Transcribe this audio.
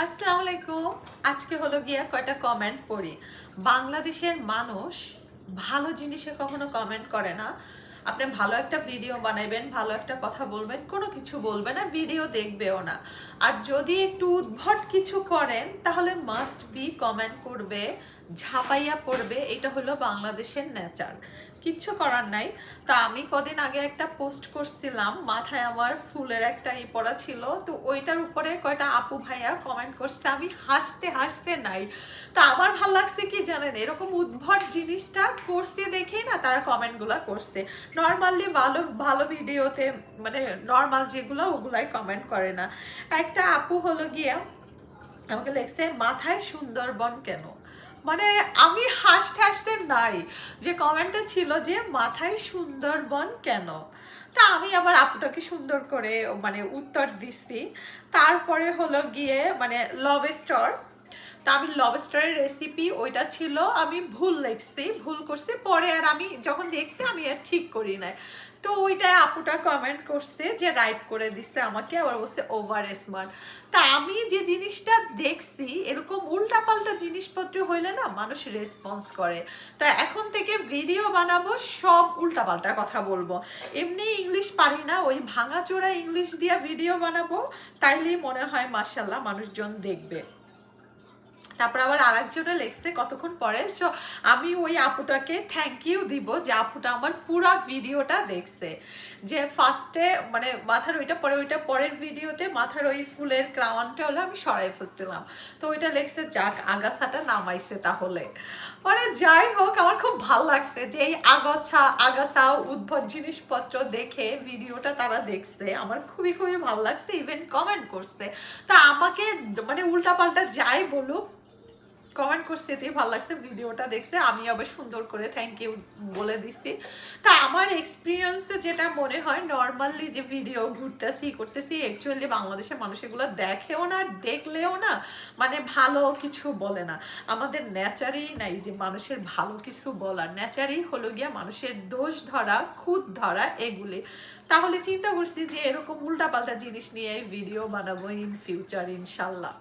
আসসালামু আলাইকুম। আজকে হলো গিয়া কয়টা কমেন্ট পড়ি। বাংলাদেশের মানুষ ভালো জিনিসে কখনো কমেন্ট করে না। আপনি ভালো একটা ভিডিও বানাইবেন, ভালো একটা কথা বলবেন, কোনো কিছু বলবে না, ভিডিও দেখবেও না। আর যদি একটু উদ্ভট কিছু করেন তাহলে মাস্ট বি কমেন্ট করবে, ঝাঁপাইয়া পড়বে। এটা হলো বাংলাদেশের নেচার, কিচ্ছু করার নাই। তো আমি কদিন আগে একটা পোস্ট করছিলাম, মাথায় আমার ফুলের একটা পড়া ছিল, তো ওইটার উপরে কয়টা আপু ভাইয়া কমেন্ট করছে, আমি হাসতে হাসতে নাই। তো আমার ভাল লাগছে কি জানেন, এরকম উদ্ভট জিনিসটা করছে দেখেই না তারা কমেন্টগুলো করছে। নর্মালি ভালো ভালো ভিডিওতে মানে নর্মাল যেগুলো ওগুলাই কমেন্ট করে না। একটা আপু হলো গিয়া আমাকে লেখছে মাথায় সুন্দরবন কেন। মানে আমি হাসতে হাসতে নাই, যে কমেন্টটা ছিল যে মাথায় সুন্দরবন কেন। তা আমি আবার আপুটাকে সুন্দর করে মানে উত্তর দিচ্ছি। তারপরে হলো গিয়ে মানে লবস্টার, তা আমি লবস্টারের রেসিপি ওইটা ছিল, আমি ভুল লিখছি, ভুল করছি, পরে আর আমি যখন দেখছি আমি আর ঠিক করি নাই। তো ওইটা আপুটা কমেন্ট করছে যে রাইট করে দিচ্ছে আমাকে, আবার বলছে ওভার স্মার্ট। তা আমি যে জিনিসটা দেখছি এরকম উল্টাপাল্টা জিনিসপত্র হইলে না মানুষ রেসপন্স করে। তা এখন থেকে ভিডিও বানাবো সব উল্টাপাল্টা কথা বলবো। এমনি ইংলিশ পারি না, ওই ভাঙাচোরা ইংলিশ দিয়ে ভিডিও বানাবো, তাইলেই মনে হয় মাশাল্লাহ মানুষজন দেখবে। তারপর আবার আরেকজনে লেখছে কতক্ষণ পরে, তো আমি ওই আপুটাকে থ্যাংক ইউ দিব যে আপুটা আমার পুরা ভিডিওটা দেখছে। যে ফার্স্টে মানে মাথার ওইটা পরে ওইটা পরের ভিডিওতে মাথার ওই ফুলের ক্রাউনটা হলে আমি সরাই ফেলছিলাম, তো ওইটা লেখছে যাক আগাছাটা নামাইছে তাহলে। মানে যাই হোক, আমার খুব ভালো লাগছে যে এই আগাছা উদ্ভট জিনিসপত্র দেখে ভিডিওটা তারা দেখছে, আমার খুবই খুবই ভালো লাগছে, ইভেন কমেন্ট করছে। তা আমাকে মানে উল্টাপাল্টা যাই বলুক কমেন্ট করছে, এতেই ভালো লাগছে, ভিডিওটা দেখছে, আমি আবার সুন্দর করে থ্যাংক ইউ বলে দিচ্ছি। তা আমার এক্সপিরিয়েন্সে যেটা মনে হয়, নর্মালি যে ভিডিও ঘুরতেছি করতেছি, অ্যাকচুয়ালি বাংলাদেশের মানুষ এগুলো দেখেও না, দেখলেও না মানে ভালো কিছু বলে না। আমাদের নেচারই নাই যে মানুষের ভালো কিছু বলার, নেচারই হলো গিয়া মানুষের দোষ ধরা, খুঁত ধরা এগুলি। তাহলে চিন্তা করছি যে এরকম উল্টাপাল্টা জিনিস নিয়ে ভিডিও বানাবো ইন ফিউচার ইনশাল্লাহ।